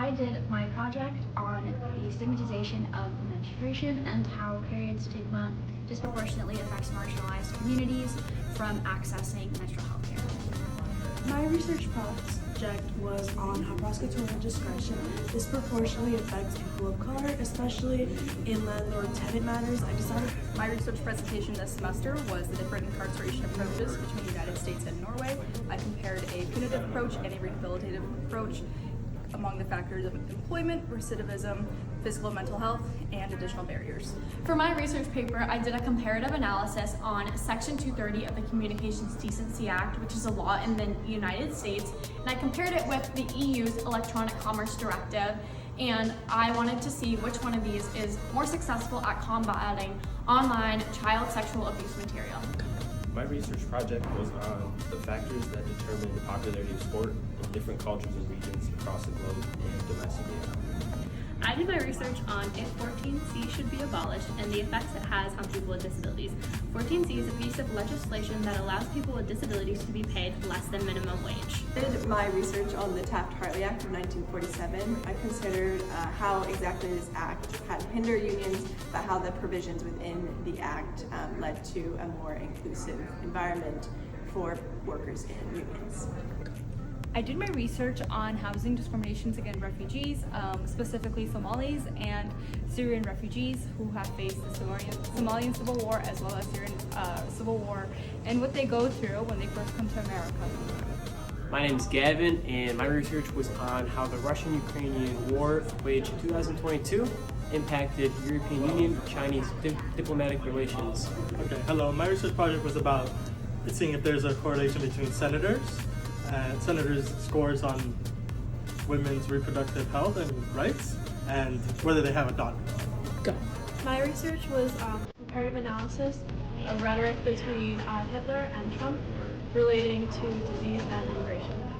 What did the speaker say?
I did my project on the stigmatization of menstruation and how period stigma disproportionately affects marginalized communities from accessing menstrual health care. My research project was on how prosecutorial discretion disproportionately affects people of color, especially in landlord-tenant matters. My research presentation this semester was the different incarceration approaches between the United States and Norway. I compared a punitive approach and a rehabilitative approach among the factors of employment, recidivism, physical and mental health, and additional barriers. For my research paper, I did a comparative analysis on Section 230 of the Communications Decency Act, which is a law in the United States, and I compared it with the EU's Electronic Commerce Directive, and I wanted to see which one of these is more successful at combating online child sexual abuse material. My research project was on the factors that determine the popularity of sport in different cultures and regions across the globe and domestically. I did my research on if 14C should be abolished and the effects it has on people with disabilities. 14C is a piece of legislation that allows people with disabilities to be paid less than minimum wage. I did my research on the Taft-Hartley Act of 1947. I considered how exactly this act had hindered unions, but how the provisions within the act led to a more inclusive environment for workers in unions. I did my research on housing discriminations against refugees, specifically Somalis and Syrian refugees who have faced the Somalian Civil War as well as Syrian Civil War, and what they go through when they first come to America. My name is Gavin, and my research was on how the Russian-Ukrainian war waged in 2022 impacted European Union-Chinese diplomatic relations. Okay, hello. My research project was about seeing if there's a correlation between senators and senators' scores on women's reproductive health and rights, and whether they have a daughter. Go. My research was comparative analysis of rhetoric between Hitler and Trump relating to disease and immigration.